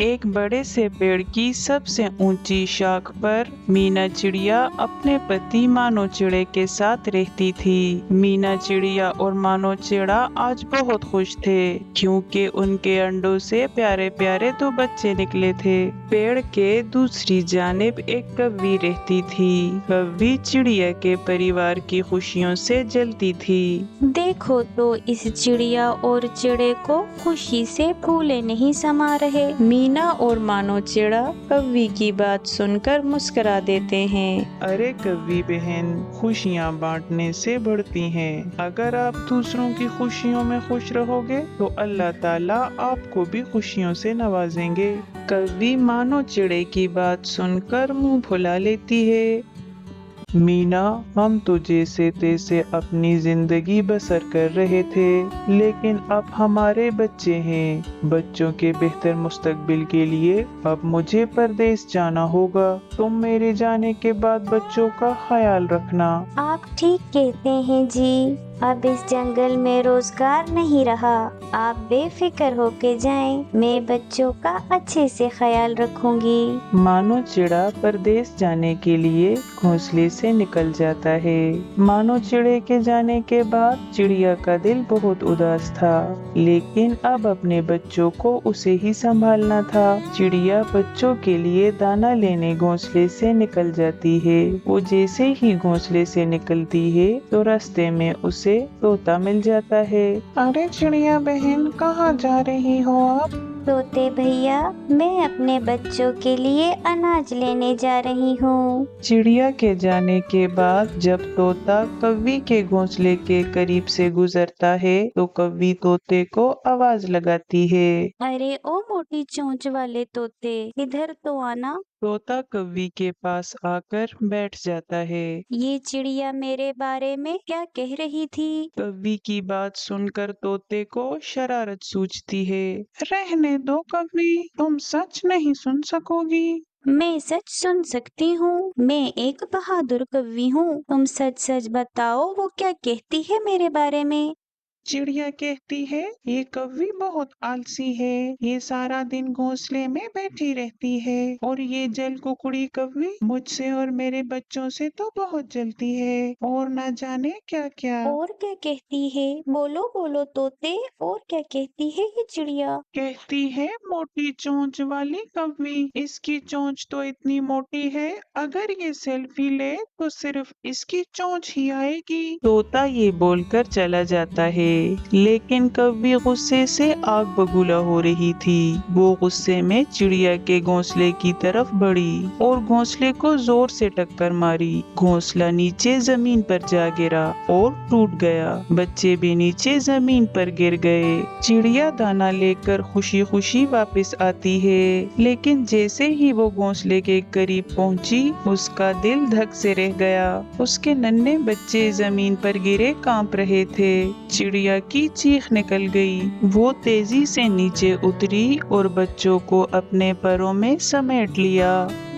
एक बड़े से पेड़ की सबसे ऊंची शाख पर मीना चिड़िया अपने पति मानो चिड़े के साथ रहती थी। मीना चिड़िया और मानो चिड़ा आज बहुत खुश थे क्योंकि उनके अंडों से प्यारे प्यारे दो बच्चे निकले थे। पेड़ के दूसरी जानिब एक कव्वी रहती थी। कव्वी चिड़िया के परिवार की खुशियों से जलती थी। देखो तो इस चिड़िया और चिड़े को खुशी से फूले नहीं समा रहे। मीना और मानो चिड़ा कव्वी की बात सुनकर मुस्कुरा देते हैं। अरे कव्वी बहन, खुशियाँ बांटने से बढ़ती हैं। अगर आप दूसरों की खुशियों में खुश रहोगे तो अल्लाह ताला आपको भी खुशियों से नवाजेंगे। कव्वी मानो चिड़े की बात सुनकर मुंह फुला लेती है। मीना, हम तो जैसे तैसे अपनी जिंदगी बसर कर रहे थे, लेकिन अब हमारे बच्चे हैं। बच्चों के बेहतर मुस्तकबिल के लिए अब मुझे परदेश जाना होगा। तुम मेरे जाने के बाद बच्चों का ख्याल रखना। आप ठीक कहते हैं जी, अब इस जंगल में रोजगार नहीं रहा। आप बेफिक्र होके जाएं, मैं बच्चों का अच्छे से ख्याल रखूंगी। मानो चिड़ा परदेश जाने के लिए घोंसले से निकल जाता है। मानो चिड़े के जाने के बाद चिड़िया का दिल बहुत उदास था, लेकिन अब अपने बच्चों को उसे ही संभालना था। चिड़िया बच्चों के लिए दाना लेने घोंसले से निकल जाती है। वो जैसे ही घोंसले से निकलती है तो रास्ते में उसे तोता मिल जाता है। अरे चिड़िया बहन, कहाँ जा रही हो आप? तोते भैया, मैं अपने बच्चों के लिए अनाज लेने जा रही हूँ। चिड़िया के जाने के बाद जब तोता कव्वी के घोंसले के करीब से गुजरता है तो कव्वी तोते को आवाज लगाती है। अरे ओ मोटी चोंच वाले तोते, इधर तो आना। तोता कव्वी के पास आकर बैठ जाता है। ये चिड़िया मेरे बारे में क्या कह रही थी? कव्वी की बात सुनकर तोते को शरारत सूझती है। रहने दो कव्वी, तुम सच नहीं सुन सकोगी। मैं सच सुन सकती हूँ। मैं एक बहादुर कव्वी हूँ। तुम सच सच बताओ, वो क्या कहती है मेरे बारे में? चिड़िया कहती है, ये कव्वी बहुत आलसी है। ये सारा दिन घोंसले में बैठी रहती है और ये जल कुकड़ी कव्वी मुझसे और मेरे बच्चों से तो बहुत जलती है और न जाने क्या क्या। और क्या कहती है? बोलो बोलो तोते, और क्या कहती है ये चिड़िया? कहती है, मोटी चोंच वाली कव्वी, इसकी चोंच तो इतनी मोटी है, अगर ये सेल्फी ले तो सिर्फ इसकी चोंच ही आएगी। तोता ये बोलकर चला जाता है, लेकिन कव्वी गुस्से से आग बबूला हो रही थी। वो गुस्से में चिड़िया के घोंसले की तरफ बढ़ी और घोंसले को जोर से टक्कर मारी। घोंसला नीचे जमीन पर जा गिरा और टूट गया। बच्चे भी नीचे जमीन पर गिर गए। चिड़िया दाना लेकर खुशी खुशी वापस आती है, लेकिन जैसे ही वो घोंसले के करीब पहुंची, उसका दिल धक से रह गया। उसके नन्हे बच्चे जमीन पर गिरे कांप रहे थे। चिड़िया की चीख निकल गई। वो तेजी से नीचे उतरी और बच्चों को अपने परों में समेट लिया।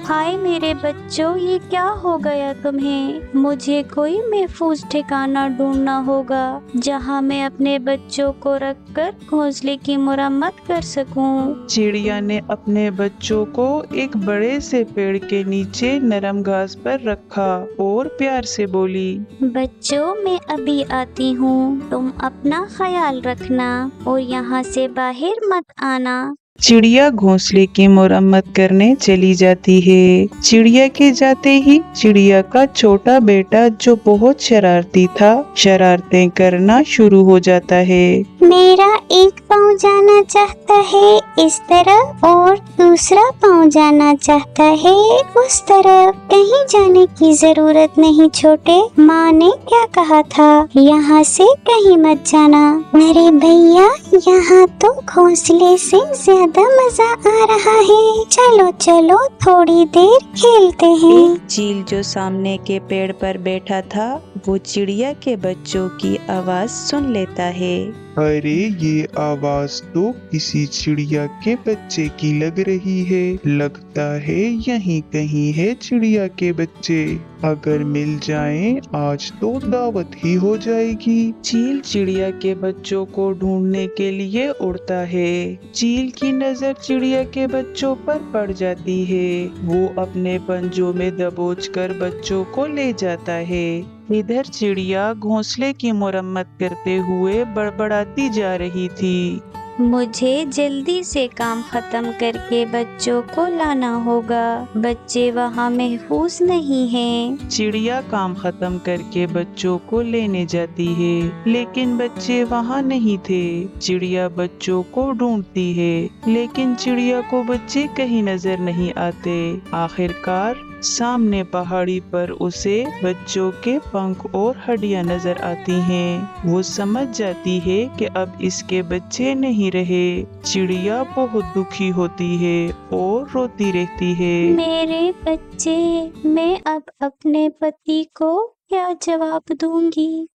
हाय मेरे बच्चों, ये क्या हो गया तुम्हें? मुझे कोई महफूज ठिकाना ढूंढना होगा जहाँ मैं अपने बच्चों को रखकर घोंसले की मुरम्मत कर सकूं। चिड़िया ने अपने बच्चों को एक बड़े से पेड़ के नीचे नरम घास पर रखा और प्यार से बोली, बच्चों मैं अभी आती हूँ, तुम अपना ख्याल रखना और यहाँ से बाहर मत आना। चिड़िया घोंसले की मुरम्मत करने चली जाती है। चिड़िया के जाते ही चिड़िया का छोटा बेटा, जो बहुत शरारती था, शरारतें करना शुरू हो जाता है। मेरा एक पाँव जाना चाहता है इस तरफ और दूसरा पाँव जाना चाहता है उस तरफ। कहीं जाने की जरूरत नहीं छोटे, माँ ने क्या कहा था, यहाँ से कहीं मत जाना। अरे भैया, यहाँ तो घोंसले से ज्यादा मजा आ रहा है, चलो चलो थोड़ी देर खेलते हैं। एक चील जो सामने के पेड़ पर बैठा था वो चिड़िया के बच्चों की आवाज सुन लेता है। अरे ये आवाज तो किसी चिड़िया के बच्चे की लग रही है। लगता है यहीं कहीं है चिड़िया के बच्चे। अगर मिल जाएं आज तो दावत ही हो जाएगी। चील चिड़िया के बच्चों को ढूंढने के लिए उड़ता है। चील की नजर चिड़िया के बच्चों पर पड़ जाती है। वो अपने पंजों में दबोचकर बच्चों को ले जाता है। इधर चिड़िया घोंसले की मरम्मत करते हुए बड़बड़ाती जा रही थी। मुझे जल्दी से काम खत्म करके बच्चों को लाना होगा। बच्चे वहाँ महफूज नहीं हैं। चिड़िया काम खत्म करके बच्चों को लेने जाती है, लेकिन बच्चे वहाँ नहीं थे। चिड़िया बच्चों को ढूंढती है, लेकिन चिड़िया को बच्चे कहीं नजर नहीं आते। आखिरकार सामने पहाड़ी पर उसे बच्चों के पंख और हड्डियां नजर आती हैं। वो समझ जाती है कि अब इसके बच्चे नहीं रहे। चिड़िया बहुत दुखी होती है और रोती रहती है। मेरे बच्चे, मैं अब अपने पति को क्या जवाब दूंगी?